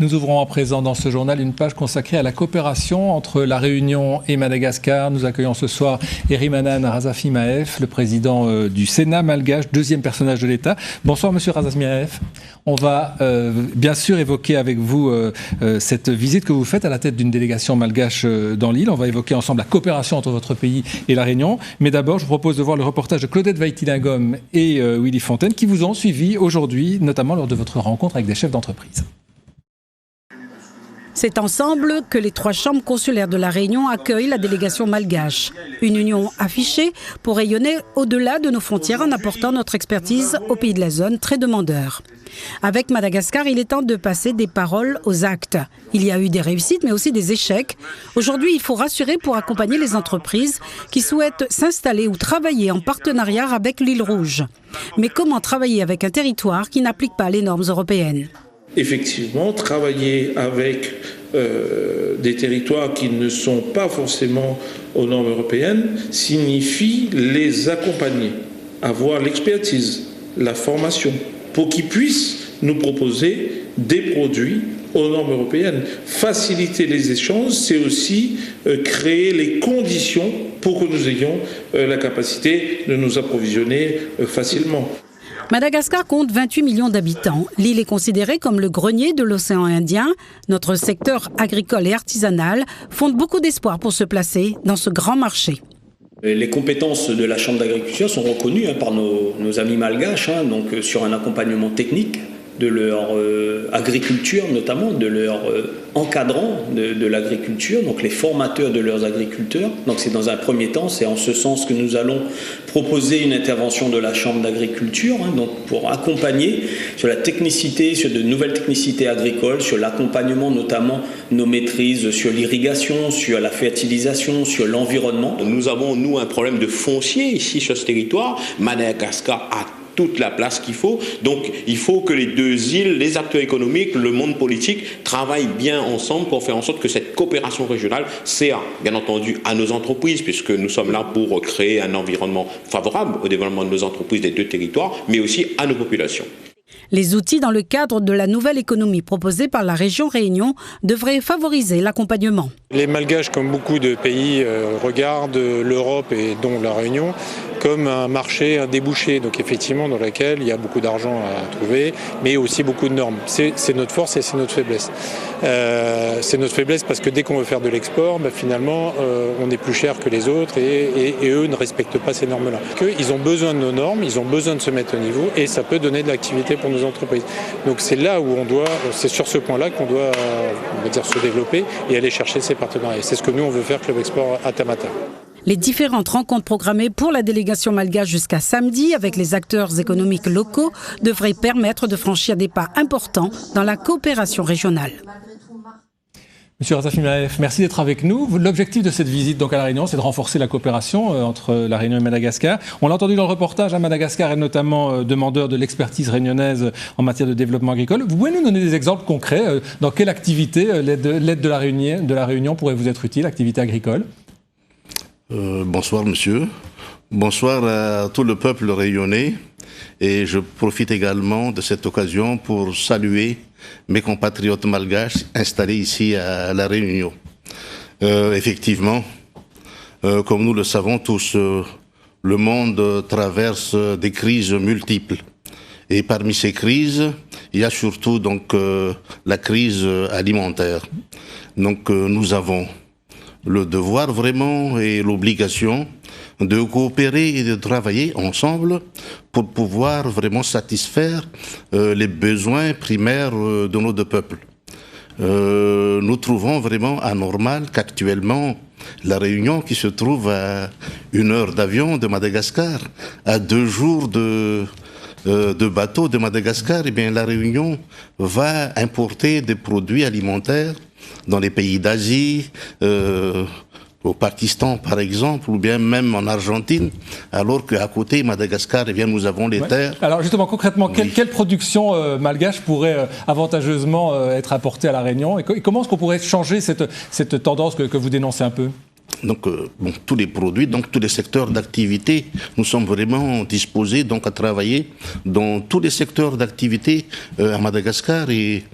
Nous ouvrons à présent dans ce journal une page consacrée à la coopération entre la Réunion et Madagascar. Nous accueillons ce soir Herimanan Razafi-Maef, le président du Sénat malgache, deuxième personnage de l'État. Bonsoir Monsieur Razafi-Maef. On va bien sûr évoquer avec vous cette visite que vous faites à la tête d'une délégation malgache dans l'île. On va évoquer ensemble la coopération entre votre pays et la Réunion. Mais d'abord, je vous propose de voir le reportage de Claudette Vaïtilingom et Willy Fontaine qui vous ont suivi aujourd'hui, notamment lors de votre rencontre avec des chefs d'entreprise. C'est ensemble que les 3 chambres consulaires de la Réunion accueillent la délégation malgache. Une union affichée pour rayonner au-delà de nos frontières en apportant notre expertise aux pays de la zone très demandeurs. Avec Madagascar, il est temps de passer des paroles aux actes. Il y a eu des réussites mais aussi des échecs. Aujourd'hui, il faut rassurer pour accompagner les entreprises qui souhaitent s'installer ou travailler en partenariat avec l'île Rouge. Mais comment travailler avec un territoire qui n'applique pas les normes européennes ? Effectivement, travailler avec des territoires qui ne sont pas forcément aux normes européennes signifie les accompagner, avoir l'expertise, la formation, pour qu'ils puissent nous proposer des produits aux normes européennes. Faciliter les échanges, c'est aussi créer les conditions pour que nous ayons la capacité de nous approvisionner facilement. Madagascar compte 28 millions d'habitants. L'île est considérée comme le grenier de l'océan Indien. Notre secteur agricole et artisanal fonde beaucoup d'espoir pour se placer dans ce grand marché. Les compétences de la Chambre d'agriculture sont reconnues par nos amis malgaches, donc sur un accompagnement technique de leur agriculture, notamment de leurs encadrants de l'agriculture, donc les formateurs de leurs agriculteurs. Donc c'est dans un premier temps, c'est en ce sens que nous allons proposer une intervention de la Chambre d'agriculture, donc pour accompagner sur la technicité, sur de nouvelles technicités agricoles, sur l'accompagnement notamment nos maîtrises sur l'irrigation, sur la fertilisation, sur l'environnement. Nous avons, nous, un problème de foncier ici sur ce territoire. Madagascar a toute la place qu'il faut. Donc, il faut que les deux îles, les acteurs économiques, le monde politique travaillent bien ensemble pour faire en sorte que cette coopération régionale sert, bien entendu, à nos entreprises, puisque nous sommes là pour créer un environnement favorable au développement de nos entreprises des deux territoires, mais aussi à nos populations. Les outils dans le cadre de la nouvelle économie proposée par la région Réunion devraient favoriser l'accompagnement. Les Malgaches, comme beaucoup de pays, regardent l'Europe et donc la Réunion comme un marché, un débouché, donc effectivement dans lequel il y a beaucoup d'argent à trouver, mais aussi beaucoup de normes. C'est notre force et c'est notre faiblesse. C'est notre faiblesse parce que dès qu'on veut faire de l'export, finalement, on est plus cher que les autres et eux ne respectent pas ces normes-là. Ils ont besoin de nos normes, ils ont besoin de se mettre au niveau et ça peut donner de l'activité pour nos entreprises. Donc c'est là où c'est sur ce point-là qu'on doit, on va dire, se développer et aller chercher ces partenariats. C'est ce que nous on veut faire Club Export à Tamata. Les différentes rencontres programmées pour la délégation malgache jusqu'à samedi avec les acteurs économiques locaux devraient permettre de franchir des pas importants dans la coopération régionale. Monsieur Razafi-Maef, merci d'être avec nous. L'objectif de cette visite donc à La Réunion, c'est de renforcer la coopération entre La Réunion et Madagascar. On l'a entendu dans le reportage, Madagascar est notamment demandeur de l'expertise réunionnaise en matière de développement agricole. Vous pouvez nous donner des exemples concrets dans quelle activité l'aide de la Réunion pourrait vous être utile, activité agricole ? Bonsoir monsieur, bonsoir à tout le peuple réunionnais et je profite également de cette occasion pour saluer mes compatriotes malgaches installés ici à La Réunion. Effectivement, comme nous le savons tous, le monde traverse des crises multiples et parmi ces crises, il y a surtout donc la crise alimentaire. Donc nous avons le devoir vraiment et l'obligation de coopérer et de travailler ensemble pour pouvoir vraiment satisfaire les besoins primaires de nos deux peuples. Nous trouvons vraiment anormal qu'actuellement la Réunion, qui se trouve à 1 heure d'avion de Madagascar, à 2 jours de bateau de Madagascar, eh bien la Réunion va importer des produits alimentaires dans les pays d'Asie, au Pakistan par exemple, ou bien même en Argentine, alors qu'à côté, Madagascar, eh bien, nous avons les terres. Alors justement, concrètement, quelle production malgache pourrait avantageusement être apportée à La Réunion et comment est-ce qu'on pourrait changer cette tendance que vous dénoncez un peu ? donc tous les produits, donc tous les secteurs d'activité. Nous sommes vraiment disposés donc à travailler dans tous les secteurs d'activité à Madagascar et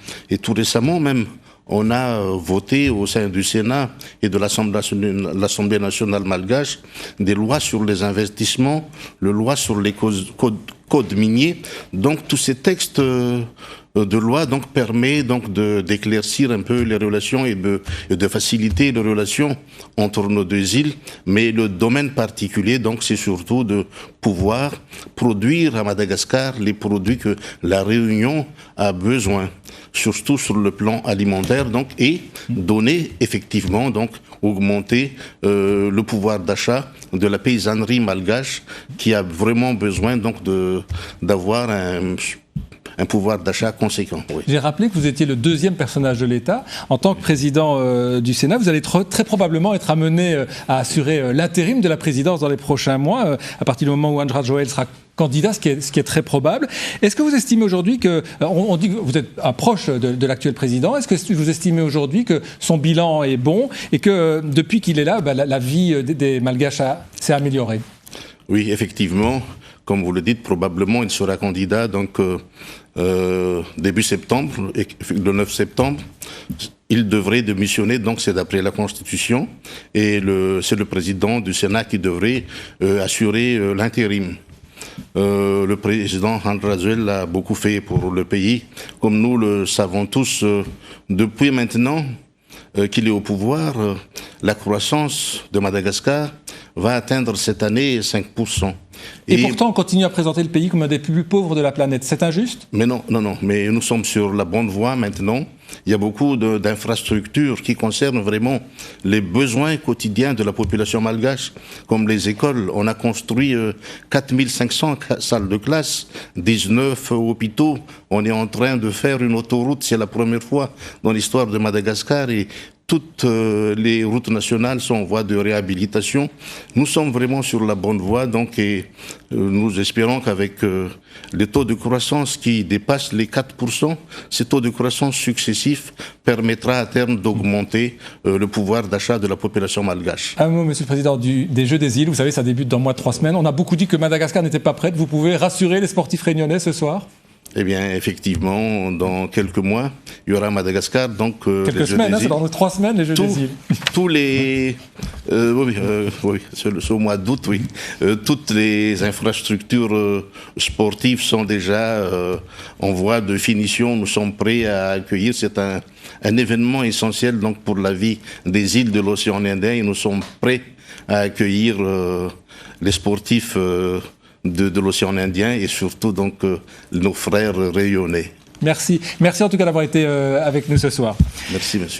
tout récemment même. On a voté au sein du Sénat et de l'Assemblée nationale malgache des lois sur les investissements, les lois sur les codes miniers. Donc tous ces textes de loi donc permet donc d'éclaircir un peu les relations et de faciliter les relations entre nos deux îles. Mais le domaine particulier donc c'est surtout de pouvoir produire à Madagascar les produits que la Réunion a besoin, surtout sur le plan alimentaire donc, et donner effectivement donc augmenter le pouvoir d'achat de la paysannerie malgache qui a vraiment besoin donc d'avoir un pouvoir d'achat conséquent. Oui. J'ai rappelé que vous étiez le deuxième personnage de l'État. En tant que président du Sénat, vous allez très probablement être amené à assurer l'intérim de la présidence dans les prochains mois, à partir du moment où André Joël sera candidat, ce qui est très probable. Est-ce que vous estimez aujourd'hui que, on dit que vous êtes un proche de l'actuel président, est-ce que vous estimez aujourd'hui que son bilan est bon et que depuis qu'il est là, la vie des Malgaches s'est améliorée? Oui, effectivement. Comme vous le dites, probablement il sera candidat donc début septembre, le 9 septembre. Il devrait démissionner, donc c'est d'après la Constitution, et c'est le président du Sénat qui devrait assurer l'intérim. Le président André Joël a beaucoup fait pour le pays, comme nous le savons tous depuis maintenant qu'il est au pouvoir. La croissance de Madagascar va atteindre cette année 5%. Et pourtant, on continue à présenter le pays comme un des plus pauvres de la planète. C'est injuste? Mais non. Mais nous sommes sur la bonne voie maintenant. Il y a beaucoup d'infrastructures qui concernent vraiment les besoins quotidiens de la population malgache, comme les écoles. On a construit 4500 salles de classe, 19 hôpitaux. On est en train de faire une autoroute. C'est la première fois dans l'histoire de Madagascar et toutes les routes nationales sont en voie de réhabilitation. Nous sommes vraiment sur la bonne voie, donc, et nous espérons qu'avec les taux de croissance qui dépassent les 4%, ces taux de croissance successifs permettra à terme d'augmenter le pouvoir d'achat de la population malgache. Un mot, Monsieur le Président, des Jeux des îles. Vous savez, ça débute dans moins de 3 semaines. On a beaucoup dit que Madagascar n'était pas prête. Vous pouvez rassurer les sportifs réunionnais ce soir? Eh bien, effectivement, dans quelques mois, il y aura Madagascar, donc... quelques semaines, c'est dans 3 semaines, les Jeux des îles. Tous les... oui, c'est au mois d'août, oui. Toutes les infrastructures sportives sont déjà en voie de finition. Nous sommes prêts à accueillir. C'est un événement essentiel donc, pour la vie des îles de l'océan Indien et nous sommes prêts à accueillir les sportifs de l'océan Indien et surtout donc nos frères rayonnais. Merci en tout cas d'avoir été avec nous ce soir. Merci monsieur.